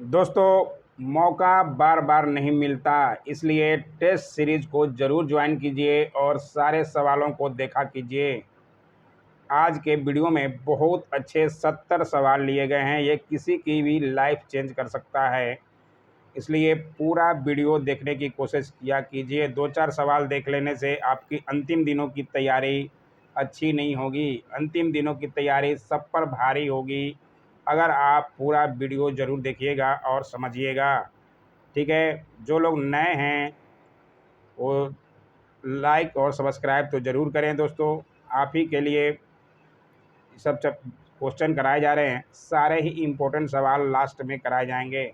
दोस्तों, मौका बार बार नहीं मिलता, इसलिए टेस्ट सीरीज को ज़रूर ज्वाइन कीजिए और सारे सवालों को देखा कीजिए। आज के वीडियो में बहुत अच्छे 70 सवाल लिए गए हैं। ये किसी की भी लाइफ चेंज कर सकता है, इसलिए पूरा वीडियो देखने की कोशिश किया कीजिए। 2-4 सवाल देख लेने से आपकी अंतिम दिनों की तैयारी अच्छी नहीं होगी। अंतिम दिनों की तैयारी सब पर भारी होगी अगर आप पूरा वीडियो ज़रूर देखिएगा और समझिएगा। ठीक है, जो लोग नए हैं वो लाइक और सब्सक्राइब तो ज़रूर करें। दोस्तों, आप ही के लिए सब क्वेश्चन कराए जा रहे हैं। सारे ही इम्पोर्टेंट सवाल लास्ट में कराए जाएंगे।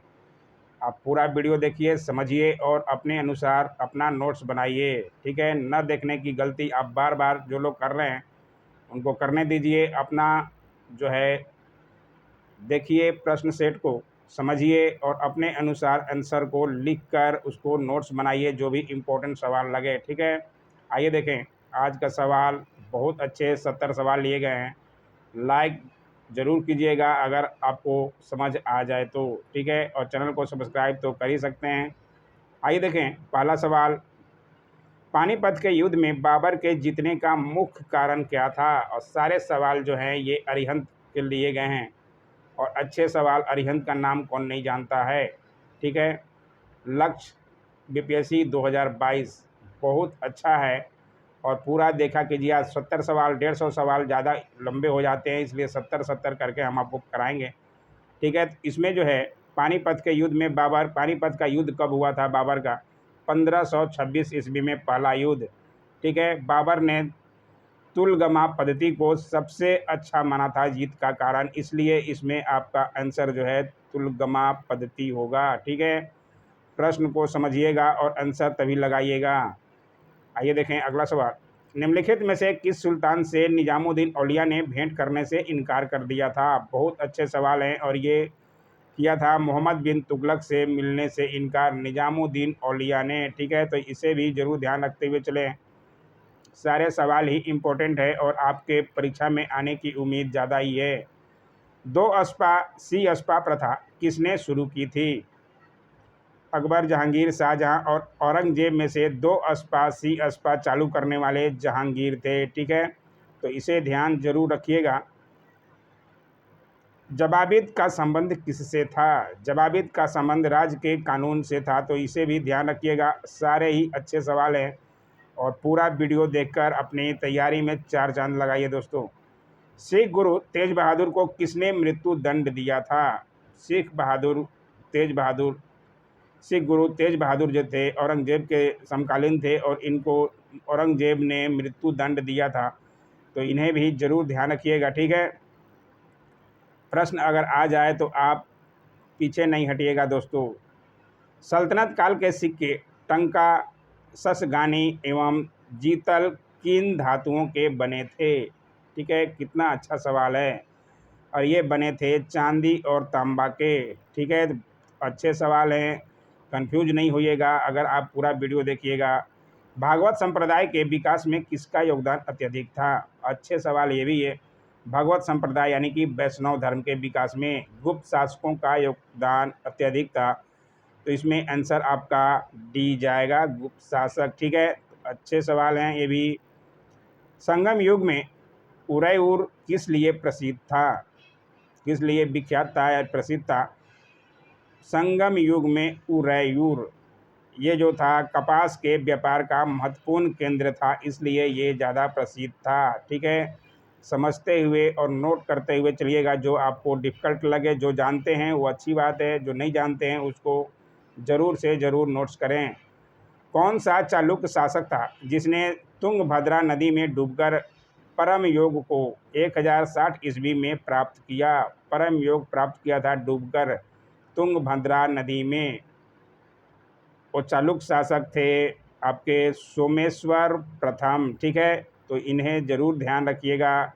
आप पूरा वीडियो देखिए, समझिए और अपने अनुसार अपना नोट्स बनाइए। ठीक है, न देखने की गलती आप बार बार जो लोग कर रहे हैं उनको करने दीजिए। अपना जो है देखिए, प्रश्न सेट को समझिए और अपने अनुसार आंसर को लिखकर उसको नोट्स बनाइए, जो भी इम्पोर्टेंट सवाल लगे। ठीक है, आइए देखें आज का सवाल। बहुत अच्छे 70 सवाल लिए गए हैं। लाइक ज़रूर कीजिएगा अगर आपको समझ आ जाए तो। ठीक है, और चैनल को सब्सक्राइब तो कर ही सकते हैं। आइए देखें पहला सवाल। पानीपत के युद्ध में बाबर के जीतने का मुख्य कारण क्या था? और सारे सवाल जो हैं ये अरिहंत के लिए गए हैं, और अच्छे सवाल। अरिहंत का नाम कौन नहीं जानता है? ठीक है, लक्ष्य बीपीएससी 2022 बहुत अच्छा है और पूरा देखा कीजिए। आज 70 सवाल, 150 सवाल ज़्यादा लंबे हो जाते हैं, इसलिए 70-70 करके हम आपको कराएंगे। ठीक है, इसमें जो है पानीपत के युद्ध में पानीपत का युद्ध कब हुआ था? बाबर का 1526 ईस्वी में पहला युद्ध। ठीक है, बाबर ने तुलगमा पद्धति को सबसे अच्छा माना था जीत का कारण, इसलिए इसमें आपका आंसर जो है तुलगमा पद्धति होगा। ठीक है, प्रश्न को समझिएगा और आंसर तभी लगाइएगा। आइए देखें अगला सवाल। निम्नलिखित में से किस सुल्तान से निजामुद्दीन औलिया ने भेंट करने से इनकार कर दिया था? बहुत अच्छे सवाल हैं, और ये किया था मोहम्मद बिन तुगलक से मिलने से इनकार निजामुद्दीन औलिया ने। ठीक है, तो इसे भी जरूर ध्यान रखते हुए चलें। सारे सवाल ही इम्पोर्टेंट है और आपके परीक्षा में आने की उम्मीद ज़्यादा ही है। दो अस्पा सी अस्पा प्रथा किसने शुरू की थी? अकबर, जहांगीर, शाहजहां और औरंगजेब में से दो अस्पा सी अस्पा चालू करने वाले जहांगीर थे। ठीक है, तो इसे ध्यान जरूर रखिएगा। जवाबिद का संबंध किससे था? जवाबिद का संबंध राज्य के कानून से था, तो इसे भी ध्यान रखिएगा। सारे ही अच्छे सवाल हैं और पूरा वीडियो देखकर अपनी तैयारी में 4 चांद लगाइए। दोस्तों, सिख गुरु तेज बहादुर को किसने मृत्यु दंड दिया था? सिख गुरु तेज बहादुर जो थे औरंगजेब के समकालीन थे, और इनको औरंगजेब ने मृत्यु दंड दिया था, तो इन्हें भी जरूर ध्यान रखिएगा। ठीक है, प्रश्न अगर आ जाए तो आप पीछे नहीं हटिएगा। दोस्तों, सल्तनत काल के सिक्के टंका, ससगानी एवं जीतल किन धातुओं के बने थे? ठीक है, कितना अच्छा सवाल है। और ये बने थे चांदी और तांबा के। ठीक है, अच्छे सवाल हैं, कंफ्यूज नहीं होइएगा अगर आप पूरा वीडियो देखिएगा। भागवत संप्रदाय के विकास में किसका योगदान अत्यधिक था? अच्छे सवाल ये भी है। भागवत संप्रदाय यानी कि वैष्णव धर्म के विकास में गुप्त शासकों का योगदान अत्यधिक था, तो इसमें आंसर आपका डी जाएगा, गुप्त शासक। ठीक है, तो अच्छे सवाल हैं ये भी। संगम युग में उरैर किस लिए प्रसिद्ध था? किस लिए विख्यात था या प्रसिद्ध था? संगम युग में उरैर ये जो था कपास के व्यापार का महत्वपूर्ण केंद्र था, इसलिए ये ज़्यादा प्रसिद्ध था। ठीक है, समझते हुए और नोट करते हुए चलिएगा। जो आपको डिफ़िकल्ट लगे, जो जानते हैं वो अच्छी बात है, जो नहीं जानते हैं उसको ज़रूर से ज़रूर नोट्स करें। कौन सा चालुक्य शासक था जिसने तुंगभद्रा नदी में डूबकर परम योग को 1060 ईस्वी में प्राप्त किया? परम योग प्राप्त किया था डूबकर तुंगभद्रा नदी में। वो चालुक्य शासक थे आपके सोमेश्वर प्रथम। ठीक है, तो इन्हें जरूर ध्यान रखिएगा।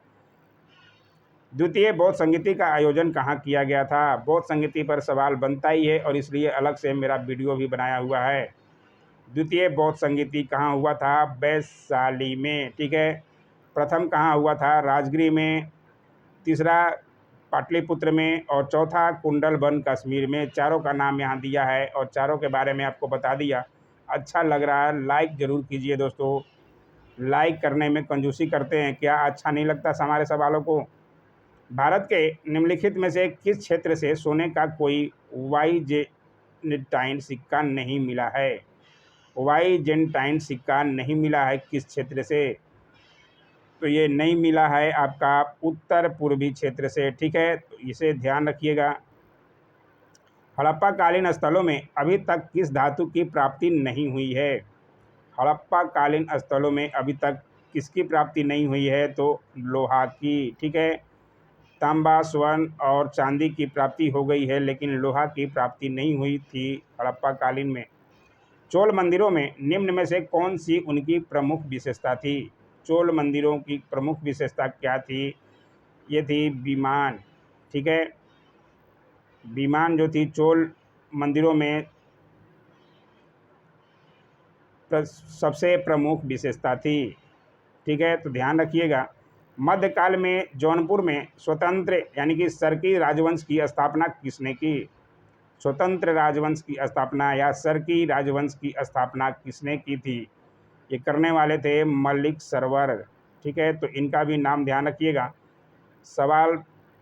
द्वितीय बौद्ध संगीति का आयोजन कहाँ किया गया था? बौद्ध संगीति पर सवाल बनता ही है, और इसलिए अलग से मेरा वीडियो भी बनाया हुआ है। द्वितीय बौद्ध संगीति कहाँ हुआ था? वैशाली में। ठीक है, प्रथम कहाँ हुआ था? राजगीर में। तीसरा पाटलिपुत्र में और चौथा कुंडलवन कश्मीर में। चारों का नाम यहाँ दिया है और चारों के बारे में आपको बता दिया। अच्छा लग रहा है लाइक ज़रूर कीजिए दोस्तों, लाइक करने में कंजूसी करते हैं क्या? अच्छा नहीं लगता हमारे सवालों को? भारत के निम्नलिखित में से किस क्षेत्र से सोने का कोई वाइजेंटाइन सिक्का नहीं मिला है? वाइजेंटाइन सिक्का नहीं मिला है किस क्षेत्र से? तो ये नहीं मिला है आपका उत्तर पूर्वी क्षेत्र से, ठीक है, तो इसे ध्यान रखिएगा। हड़प्पा कालीन स्थलों में अभी तक किस धातु की प्राप्ति नहीं हुई है? हड़प्पा कालीन स्थलों में अभी तक किसकी प्राप्ति नहीं हुई है? तो लोहा की, ठीक है। तांबा, स्वर्ण और चांदी की प्राप्ति हो गई है, लेकिन लोहा की प्राप्ति नहीं हुई थी हड़प्पा कालीन में। चोल मंदिरों में निम्न में से कौन सी उनकी प्रमुख विशेषता थी? चोल मंदिरों की प्रमुख विशेषता क्या थी? ये थी विमान, ठीक है। विमान जो थी चोल मंदिरों में सबसे प्रमुख विशेषता थी, ठीक है, तो ध्यान रखिएगा। मध्यकाल में जौनपुर में स्वतंत्र यानी कि सरकी राजवंश की स्थापना किसने की? स्वतंत्र राजवंश की स्थापना या सरकी राजवंश की स्थापना किसने की थी? ये करने वाले थे मलिक सरवर, ठीक है, तो इनका भी नाम ध्यान रखिएगा। सवाल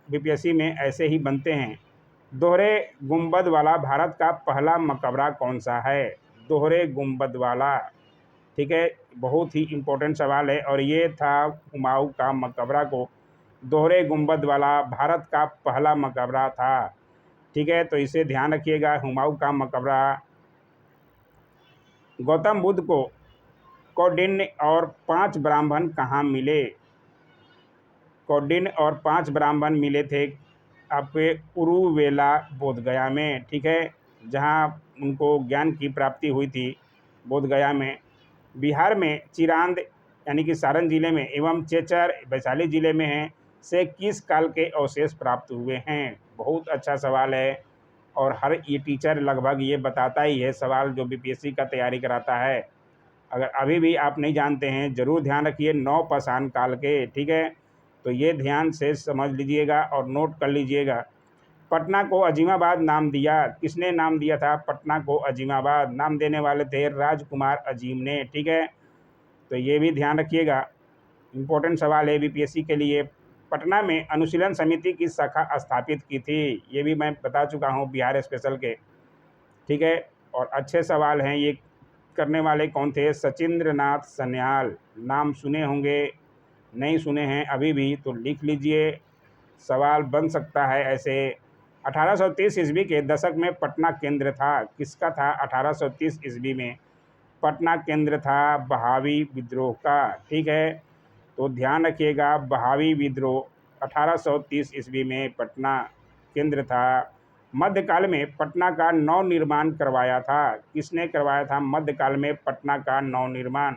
बीपीएससी में ऐसे ही बनते हैं। दोहरे गुंबद वाला भारत का पहला मकबरा कौन सा है? दोहरे गुंबद वाला, ठीक है, बहुत ही इम्पोर्टेंट सवाल है और ये था हुमायूं का मकबरा को दोहरे गुंबद वाला भारत का पहला मकबरा था, ठीक है, तो इसे ध्यान रखिएगा हुमायूं का मकबरा। गौतम बुद्ध को कौंडिन्य और 5 ब्राह्मण कहाँ मिले? कौंडिन्य और 5 ब्राह्मण मिले थे आपके उरुवेला बोधगया में, ठीक है, जहाँ उनको ज्ञान की प्राप्ति हुई थी बोधगया में। बिहार में चिरांद यानी कि सारण जिले में एवं चेचर वैशाली जिले में है से किस काल के अवशेष प्राप्त हुए हैं? बहुत अच्छा सवाल है और हर ये टीचर लगभग ये बताता ही है सवाल जो बीपीएससी का तैयारी कराता है। अगर अभी भी आप नहीं जानते हैं ज़रूर ध्यान रखिए, नौपाषाण काल के, ठीक है, तो ये ध्यान से समझ लीजिएगा और नोट कर लीजिएगा। पटना को अजीमाबाद नाम दिया, किसने नाम दिया था पटना को अजीमाबाद? नाम देने वाले थे राजकुमार अजीम ने, ठीक है, तो ये भी ध्यान रखिएगा, इम्पोर्टेंट सवाल है बीपीएससी के लिए। पटना में अनुशीलन समिति की शाखा स्थापित की थी, ये भी मैं बता चुका हूँ बिहार स्पेशल के, ठीक है, और अच्छे सवाल हैं ये। करने वाले कौन थे? सचिंद्र नाथ सन्याल, नाम सुने होंगे, नहीं सुने हैं अभी भी तो लिख लीजिए, सवाल बन सकता है ऐसे। 1830 ईस्वी के दशक में पटना केंद्र था, किसका था? 1830 ईस्वी में पटना केंद्र था बहावी विद्रोह का, ठीक है, तो ध्यान रखिएगा बहावी विद्रोह 1830 ईस्वी में पटना केंद्र था। मध्यकाल में पटना का नवनिर्माण करवाया था, किसने करवाया था? मध्यकाल में पटना का नवनिर्माण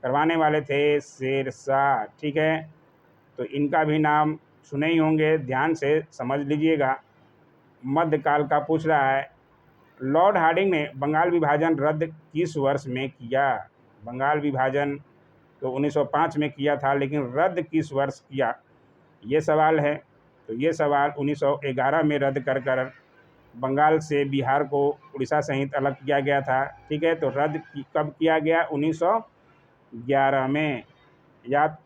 करवाने वाले थे शेरशाह, ठीक है, तो इनका भी नाम सुने ही होंगे, ध्यान से समझ लीजिएगा। मध्यकाल का पूछ रहा है। लॉर्ड हार्डिंग ने बंगाल विभाजन रद्द किस वर्ष में किया? बंगाल विभाजन तो 1905 में किया था, लेकिन रद्द किस वर्ष किया, ये सवाल है। तो ये सवाल 1911 में रद्द कर बंगाल से बिहार को उड़ीसा सहित अलग किया गया था, ठीक है, तो रद्द कब किया गया? 1911 में, याद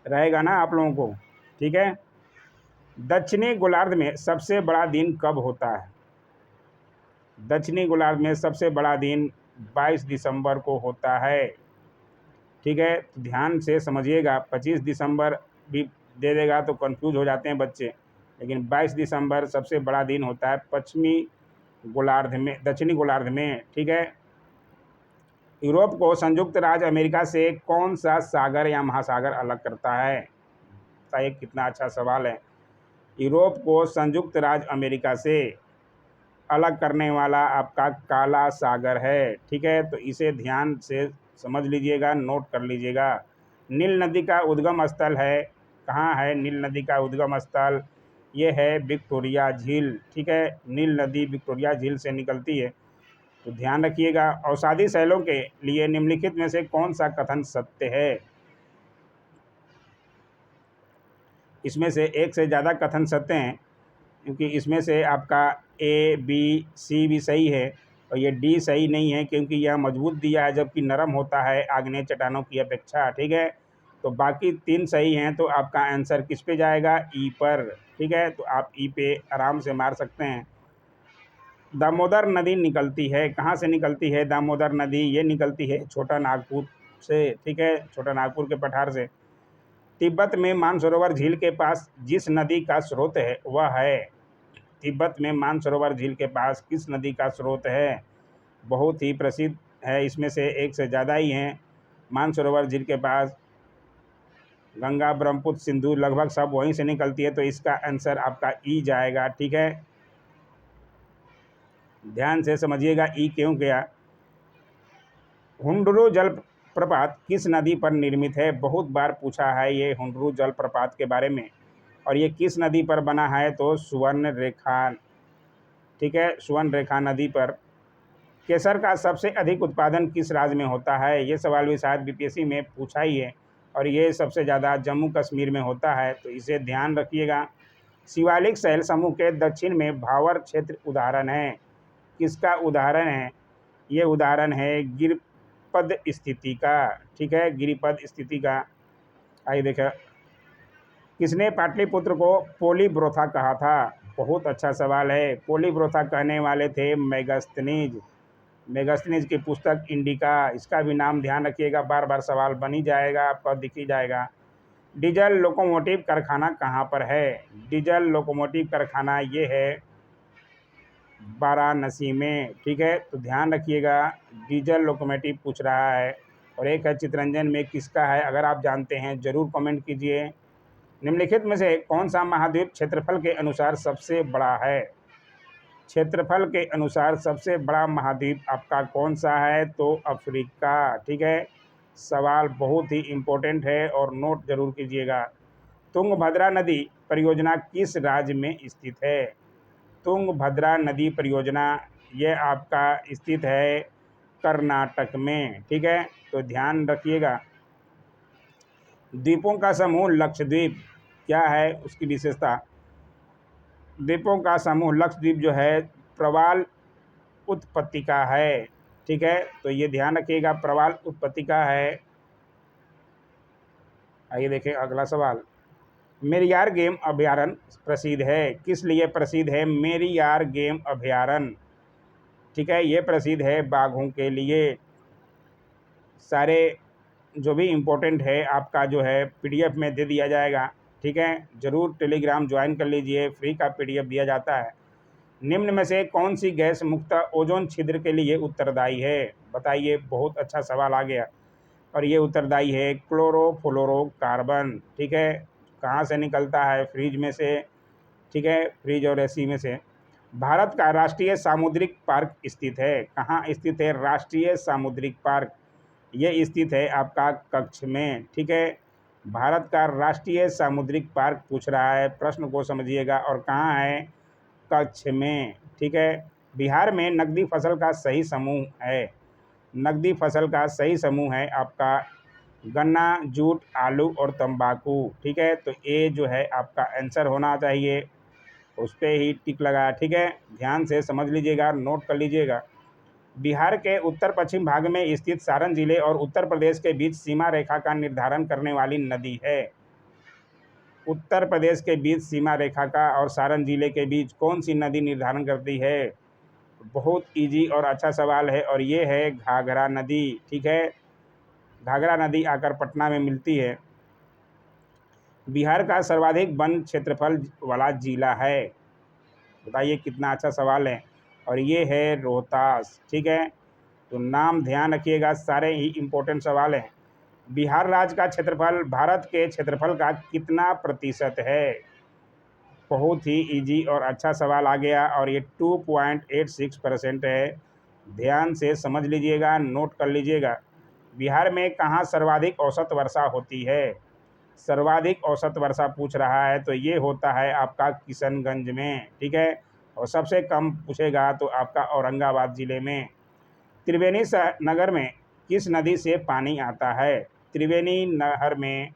रहेगा ना आप लोगों को, ठीक है। दक्षिणी गोलार्ध में सबसे बड़ा दिन कब होता है? दक्षिणी गोलार्ध में सबसे बड़ा दिन 22 दिसंबर को होता है, ठीक है, तो ध्यान से समझिएगा। 25 दिसंबर भी दे देगा तो कंफ्यूज हो जाते हैं बच्चे, लेकिन 22 दिसंबर सबसे बड़ा दिन होता है पश्चिमी गोलार्ध में, दक्षिणी गोलार्ध में, ठीक है। यूरोप को संयुक्त राज्य अमेरिका से कौन सा सागर या महासागर अलग करता है? बताइए, कितना अच्छा सवाल है। यूरोप को संयुक्त राज्य अमेरिका से अलग करने वाला आपका काला सागर है, ठीक है, तो इसे ध्यान से समझ लीजिएगा, नोट कर लीजिएगा। नील नदी का उद्गम स्थल है, कहाँ है नील नदी का उद्गम स्थल? ये है विक्टोरिया झील, ठीक है, नील नदी विक्टोरिया झील से निकलती है, तो ध्यान रखिएगा। औषधि शैलों के लिए निम्नलिखित में से कौन सा कथन सत्य है? इसमें से एक से ज़्यादा कथन सत्य हैं, क्योंकि इसमें से आपका ए, बी, सी भी सही है और ये डी सही नहीं है, क्योंकि यह मजबूत दिया है जबकि नरम होता है आग्नेय चट्टानों की अपेक्षा। ठीक है, तो बाकी 3 सही हैं, तो आपका आंसर किस पे जाएगा? ई पर। ठीक है, तो आप ई पे आराम से मार सकते हैं। दामोदर नदी निकलती है, कहाँ से निकलती है दामोदर नदी? ये निकलती है छोटा नागपुर से। ठीक है, छोटा नागपुर के पठार से। तिब्बत में मानसरोवर झील के पास जिस नदी का स्रोत है वह है? तिब्बत में मानसरोवर झील के पास किस नदी का स्रोत है? बहुत ही प्रसिद्ध है, इसमें से एक से ज़्यादा ही हैं। मानसरोवर झील के पास गंगा, ब्रह्मपुत्र, सिंधु लगभग सब वहीं से निकलती है, तो इसका आंसर आपका ई जाएगा। ठीक है, ध्यान से समझिएगा ई क्यों गया। हुंडरू जलप्रपात किस नदी पर निर्मित है? बहुत बार पूछा है ये हुंडरू जलप्रपात के बारे में, और ये किस नदी पर बना है? तो सुवर्ण रेखा। ठीक है, सुवर्ण रेखा नदी पर। केसर का सबसे अधिक उत्पादन किस राज्य में होता है? ये सवाल भी शायद बीपीएससी में पूछा ही है, और ये सबसे ज़्यादा जम्मू कश्मीर में होता है, तो इसे ध्यान रखिएगा। शिवालिक शैल समूह के दक्षिण में भावर क्षेत्र उदाहरण है, किसका उदाहरण है? ये उदाहरण है गिरिपद स्थिति का। ठीक है, गिरिपद स्थिति का। आइए देखा, किसने पाटलिपुत्र को पोलीब्रोथा कहा था? बहुत अच्छा सवाल है। पोलीब्रोथा कहने वाले थे मेगास्थनीज। मेगास्थनीज की पुस्तक इंडिका, इसका भी नाम ध्यान रखिएगा, बार बार सवाल बन ही जाएगा, आपका दिख ही जाएगा। डीजल लोकोमोटिव कारखाना कहाँ पर है? डीजल लोकोमोटिव कारखाना ये है वाराणसी में। ठीक है, तो ध्यान रखिएगा, डीजल लोकोमोटिव पूछ रहा है। और एक है चितरंजन में, किसका है? अगर आप जानते हैं ज़रूर कमेंट कीजिए। निम्नलिखित में से कौन सा महाद्वीप क्षेत्रफल के अनुसार सबसे बड़ा है? क्षेत्रफल के अनुसार सबसे बड़ा महाद्वीप आपका कौन सा है? तो अफ्रीका। ठीक है, सवाल बहुत ही इम्पोर्टेंट है और नोट जरूर कीजिएगा। तुंगभद्रा नदी परियोजना किस राज्य में स्थित है? तुंगभद्रा नदी परियोजना ये आपका स्थित है कर्नाटक में। ठीक है, तो ध्यान रखिएगा। द्वीपों का समूह लक्षद्वीप क्या है उसकी विशेषता? द्वीपों का समूह लक्षद्वीप जो है प्रवाल उत्पत्ति का है। ठीक है, तो ये ध्यान रखिएगा, प्रवाल उत्पत्ति का है। आइए देखें अगला सवाल। मेरियार गेम अभयारण्य प्रसिद्ध है, किस लिए प्रसिद्ध है मेरियार गेम अभयारण्य? ठीक है, ये प्रसिद्ध है बाघों के लिए। सारे जो भी इम्पोर्टेंट है आपका जो है पीडीएफ में दे दिया जाएगा। ठीक है, ज़रूर टेलीग्राम ज्वाइन कर लीजिए, फ्री का पीडीएफ दिया जाता है। निम्न में से कौन सी गैस मुक्त ओजोन छिद्र के लिए उत्तरदायी है? बताइए, बहुत अच्छा सवाल आ गया, और ये उत्तरदायी है क्लोरोफ्लोरोकार्बन। ठीक है, कहाँ से निकलता है? फ्रिज में से। ठीक है, फ्रिज और एसी में से। भारत का राष्ट्रीय सामुद्रिक पार्क स्थित है, कहाँ स्थित है राष्ट्रीय सामुद्रिक पार्क? ये स्थित है आपका कच्छ में। ठीक है, भारत का राष्ट्रीय सामुद्रिक पार्क पूछ रहा है, प्रश्न को समझिएगा, और कहाँ है? कच्छ में। ठीक है, बिहार में नकदी फसल का सही समूह है, नकदी फसल का सही समूह है आपका गन्ना, जूट, आलू और तंबाकू। ठीक है, तो ये जो है आपका आंसर होना चाहिए, उस पर ही टिक लगा। ठीक है, ध्यान से समझ लीजिएगा, नोट कर लीजिएगा। बिहार के उत्तर पश्चिम भाग में स्थित सारण जिले और उत्तर प्रदेश के बीच सीमा रेखा का निर्धारण करने वाली नदी है। उत्तर प्रदेश के बीच सीमा रेखा का और सारण जिले के बीच कौन सी नदी निर्धारण करती है? बहुत इजी और अच्छा सवाल है, और ये है घाघरा नदी। ठीक है, घाघरा नदी आकर पटना में मिलती है। बिहार का सर्वाधिक वन क्षेत्रफल वाला जिला है, बताइए, कितना अच्छा सवाल है, और ये है रोहतास। ठीक है, तो नाम ध्यान रखिएगा, सारे ही इम्पोर्टेंट सवाल हैं। बिहार राज्य का क्षेत्रफल भारत के क्षेत्रफल का कितना प्रतिशत है? बहुत ही इजी और अच्छा सवाल आ गया, और ये 2.86% है। ध्यान से समझ लीजिएगा, नोट कर लीजिएगा। बिहार में कहाँ सर्वाधिक औसत वर्षा होती है? सर्वाधिक औसत वर्षा पूछ रहा है, तो ये होता है आपका किशनगंज में। ठीक है, और सबसे कम पूछेगा तो आपका औरंगाबाद ज़िले में। त्रिवेणी नगर में किस नदी से पानी आता है? त्रिवेणी नहर में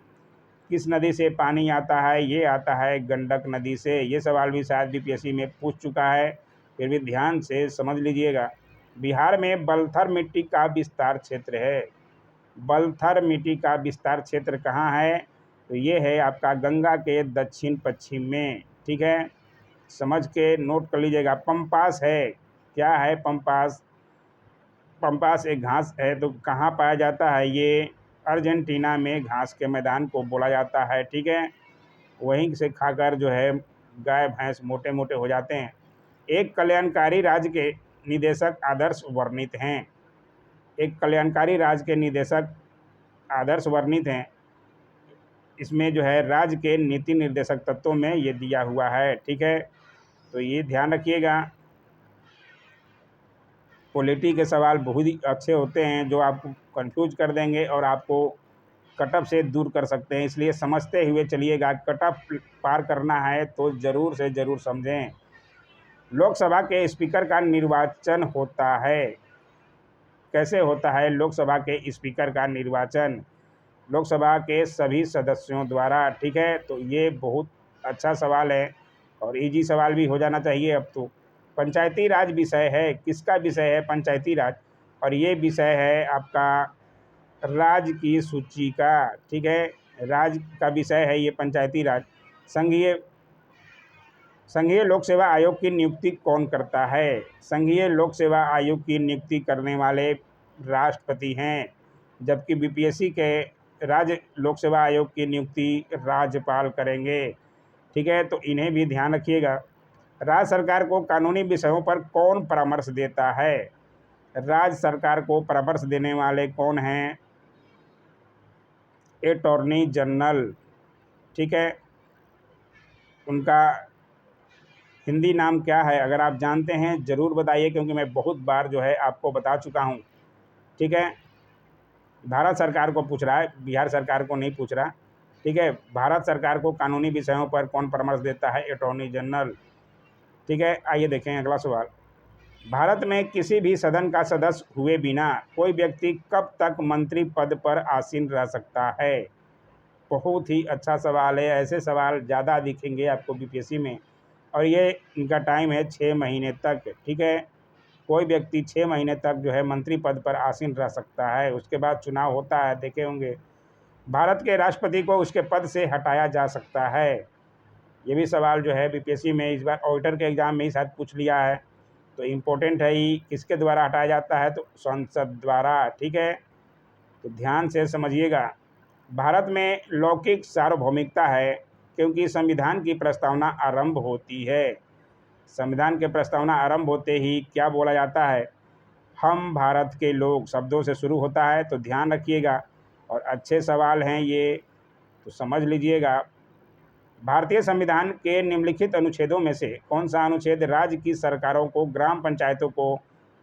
किस नदी से पानी आता है? ये आता है गंडक नदी से। ये सवाल भी शायद बीपीएससी में पूछ चुका है, फिर भी ध्यान से समझ लीजिएगा। बिहार में बलथर मिट्टी का विस्तार क्षेत्र है। बलथर मिट्टी का विस्तार क्षेत्र कहाँ है? तो ये है आपका गंगा के दक्षिण पश्चिम में। ठीक है, समझ के नोट कर लीजिएगा। पंपास है, क्या है पंपास? पंपास एक घास है, तो कहाँ पाया जाता है? ये अर्जेंटीना में घास के मैदान को बोला जाता है। ठीक है, वहीं से खाकर जो है गाय भैंस मोटे मोटे हो जाते हैं। एक कल्याणकारी राज्य के निदेशक आदर्श वर्णित हैं। एक कल्याणकारी राज्य के निदेशक आदर्श वर्णित हैं। इसमें जो है राज्य के नीति निर्देशक तत्वों में ये दिया हुआ है। ठीक है, तो ये ध्यान रखिएगा। पॉलिटी के सवाल बहुत ही अच्छे होते हैं जो आपको कंफ्यूज कर देंगे और आपको कटअप से दूर कर सकते हैं, इसलिए समझते हुए चलिएगा। कटअप पार करना है तो ज़रूर से ज़रूर समझें। लोकसभा के स्पीकर का निर्वाचन होता है। कैसे होता है लोकसभा के स्पीकर का निर्वाचन? लोकसभा के सभी सदस्यों द्वारा। ठीक है, तो ये बहुत अच्छा सवाल है और इजी सवाल भी हो जाना चाहिए अब तो। पंचायती राज विषय है। किसका विषय है? पंचायती राज। और ये विषय है आपका राज्य की सूची का। ठीक है, राज्य का विषय है ये पंचायती राज। संघीय लोक सेवा आयोग की नियुक्ति कौन करता है? संघीय लोक सेवा आयोग की नियुक्ति करने वाले राष्ट्रपति हैं, जबकि बीपीएससी के राज्य लोक सेवा आयोग की नियुक्ति राज्यपाल करेंगे। ठीक है, तो इन्हें भी ध्यान रखिएगा। राज्य सरकार को कानूनी विषयों पर कौन परामर्श देता है? राज्य सरकार को परामर्श देने वाले कौन हैं? Attorney general. ठीक है, उनका हिंदी नाम क्या है? अगर आप जानते हैं ज़रूर बताइए, क्योंकि मैं बहुत बार जो है आपको बता चुका हूँ। ठीक है, भारत सरकार को पूछ रहा है, बिहार सरकार को नहीं पूछ रहा। ठीक है, भारत सरकार को कानूनी विषयों पर कौन परामर्श देता है? Attorney general. ठीक है, आइए देखें अगला सवाल। भारत में किसी भी सदन का सदस्य हुए बिना कोई व्यक्ति कब तक मंत्री पद पर आसीन रह सकता है? बहुत ही अच्छा सवाल है। ऐसे सवाल ज़्यादा दिखेंगे आपको बीपीएससी में, और ये इनका टाइम है 6 महीने तक। ठीक है, कोई व्यक्ति 6 महीने तक जो है मंत्री पद पर आसीन रह सकता है। उसके बाद चुनाव होता है, देखे होंगे। भारत के राष्ट्रपति को उसके पद से हटाया जा सकता है। ये भी सवाल जो है बीपीएससी में इस बार ऑडिटर के एग्ज़ाम में ही शायद पूछ लिया है, तो इम्पोर्टेंट है ही। किसके द्वारा हटाया जाता है? तो संसद द्वारा। ठीक है, तो ध्यान से समझिएगा। भारत में लौकिक सार्वभौमिकता है क्योंकि संविधान की प्रस्तावना आरंभ होती है। संविधान के प्रस्तावना आरंभ होते ही क्या बोला जाता है? हम भारत के लोग शब्दों से शुरू होता है, तो ध्यान रखिएगा। और अच्छे सवाल हैं ये, तो समझ लीजिएगा। भारतीय संविधान के निम्नलिखित अनुच्छेदों में से कौन सा अनुच्छेद राज्य की सरकारों को ग्राम पंचायतों को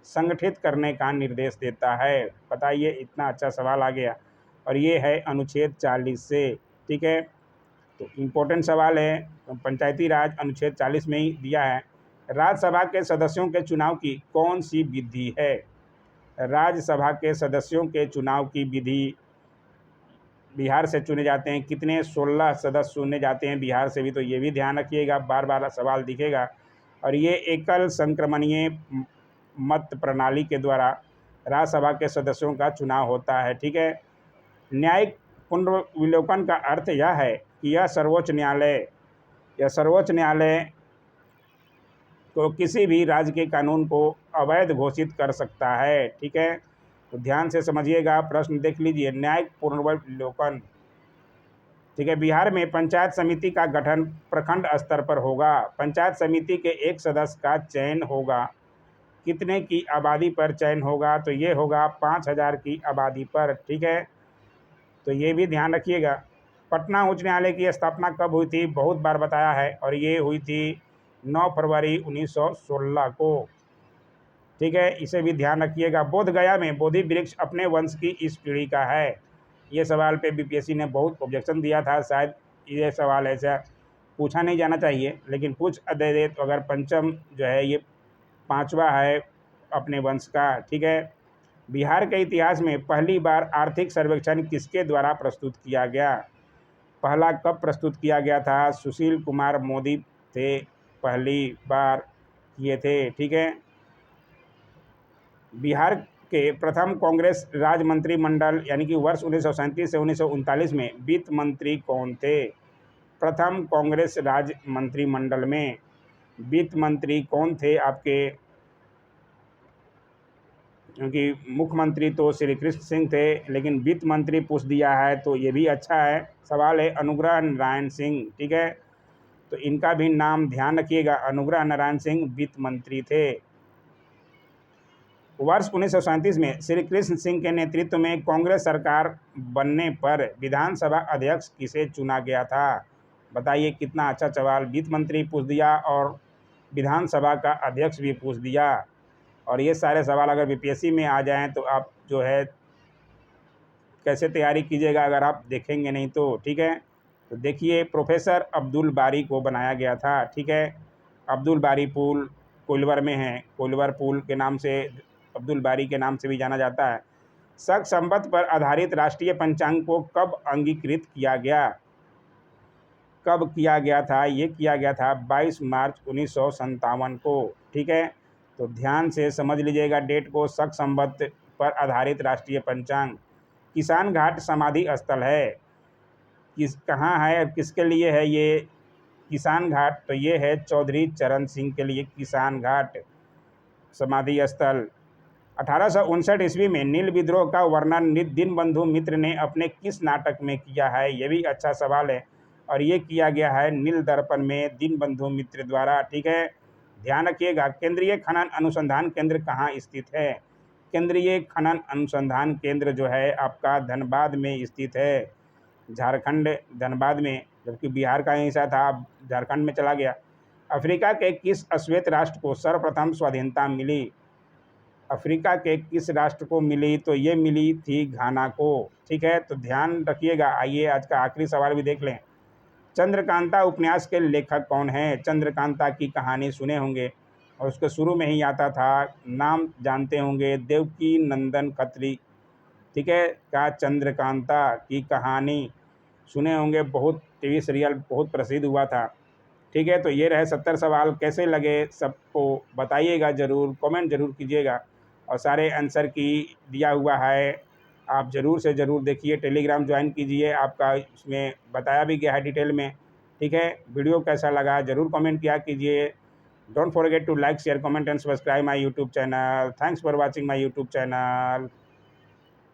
संगठित करने का निर्देश देता है? बताइए, इतना अच्छा सवाल आ गया। और ये है अनुच्छेद 40 से। ठीक है, तो इम्पोर्टेंट सवाल है। तो पंचायती राज अनुच्छेद 40 में ही दिया है। राज्यसभा के सदस्यों के चुनाव की कौन सी विधि है? राज्यसभा के सदस्यों के चुनाव की विधि बिहार से चुने जाते हैं। कितने? 16 सदस्य चुने जाते हैं बिहार से भी, तो ये भी ध्यान रखिएगा, बार बार सवाल दिखेगा। और ये एकल संक्रमणीय मत प्रणाली के द्वारा राज्यसभा के सदस्यों का चुनाव होता है। ठीक है, न्यायिक पुनर्विलोकन का अर्थ यह है कि यह सर्वोच्च न्यायालय तो किसी भी राज्य के कानून को अवैध घोषित कर सकता है। ठीक है, तो ध्यान से समझिएगा, प्रश्न देख लीजिए। न्यायिक पुनर्विलोकन। ठीक है, बिहार में पंचायत समिति का गठन प्रखंड स्तर पर होगा। पंचायत समिति के एक सदस्य का चयन होगा। कितने की आबादी पर चयन होगा? तो ये होगा 5000 की आबादी पर। ठीक है, तो ये भी ध्यान रखिएगा। पटना उच्च न्यायालय की स्थापना कब हुई थी? बहुत बार बताया है, और ये हुई थी 9 फरवरी 1916 को। ठीक है, इसे भी ध्यान रखिएगा। बोध गया में बोधि वृक्ष अपने वंश की इस पीढ़ी का है। ये सवाल पे बीपीएससी ने बहुत ऑब्जेक्शन दिया था, शायद ये सवाल ऐसा पूछा नहीं जाना चाहिए, लेकिन पूछ दे तो अगर पंचम जो है ये 5वां है अपने वंश का। ठीक है, बिहार के इतिहास में पहली बार आर्थिक सर्वेक्षण किसके द्वारा प्रस्तुत किया गया? पहला कब प्रस्तुत किया गया था? सुशील कुमार मोदी थे, पहली बार किए थे। ठीक है। बिहार के प्रथम कांग्रेस राज्य मंत्रिमंडल यानी कि वर्ष 1937 से 1939 में वित्त मंत्री कौन थे? प्रथम कांग्रेस राज्य मंत्रिमंडल में वित्त मंत्री कौन थे आपके? क्योंकि मुख्यमंत्री तो श्री कृष्ण सिंह थे, लेकिन वित्त मंत्री पूछ दिया है तो ये भी अच्छा है। सवाल है अनुग्रह नारायण सिंह। ठीक है, तो इनका भी नाम ध्यान रखिएगा, अनुग्रह नारायण सिंह वित्त मंत्री थे। वर्ष 1937 में श्री कृष्ण सिंह के नेतृत्व में कांग्रेस सरकार बनने पर विधानसभा अध्यक्ष किसे चुना गया था? बताइए, कितना अच्छा सवाल। वित्त मंत्री पूछ दिया और विधानसभा का अध्यक्ष भी पूछ दिया, और ये सारे सवाल अगर बीपीएससी में आ जाएं तो आप जो है कैसे तैयारी कीजिएगा अगर आप देखेंगे नहीं तो। ठीक है, तो देखिए, प्रोफेसर अब्दुल बारी को बनाया गया था। ठीक है, अब्दुल बारी पुल कोइलवर में है, कोइलवर पुल के नाम से, अब्दुल बारी के नाम से भी जाना जाता है। शक संवत पर आधारित राष्ट्रीय पंचांग को कब अंगीकृत किया गया? कब किया गया था? ये किया गया था 22 मार्च 1957 को। ठीक है, तो ध्यान से समझ लीजिएगा डेट को। शक संवत पर आधारित राष्ट्रीय पंचांग। किसान घाट समाधि स्थल है, कहाँ है और किसके लिए है ये किसान घाट? तो ये है चौधरी चरण सिंह के लिए किसान घाट समाधि स्थल। 1859 ईस्वी में नील विद्रोह का वर्णन दीनबंधु मित्र ने अपने किस नाटक में किया है? ये भी अच्छा सवाल है, और ये किया गया है नील दर्पण में दीनबंधु मित्र द्वारा। ठीक है, ध्यान रखिएगा। केंद्रीय खनन अनुसंधान केंद्र कहाँ स्थित है? केंद्रीय खनन अनुसंधान केंद्र जो है आपका धनबाद में स्थित है, झारखंड धनबाद में, जबकि बिहार का हिस्सा था, झारखंड में चला गया। अफ्रीका के किस श्वेत राष्ट्र को सर्वप्रथम स्वाधीनता मिली? अफ्रीका के किस राष्ट्र को मिली? तो ये मिली थी घाना को। ठीक है, तो ध्यान रखिएगा। आइए आज का आखिरी सवाल भी देख लें। चंद्रकांता उपन्यास के लेखक कौन हैं? चंद्रकांता की कहानी सुने होंगे, और उसके शुरू में ही आता था, नाम जानते होंगे, देवकी नंदन खत्री। ठीक है, का चंद्रकांता की कहानी सुने होंगे, बहुत टीवी सीरियल बहुत प्रसिद्ध हुआ था। ठीक है, तो ये रहे 70 सवाल। कैसे लगे सबको बताइएगा, ज़रूर कमेंट ज़रूर कीजिएगा, और सारे आंसर की दिया हुआ है, आप ज़रूर से ज़रूर देखिए। टेलीग्राम ज्वाइन कीजिए, आपका इसमें बताया भी गया है डिटेल में। ठीक है, वीडियो कैसा लगा ज़रूर कमेंट किया कीजिए। Don't forget to like share comment and subscribe my YouTube channel. Thanks for watching my YouTube channel.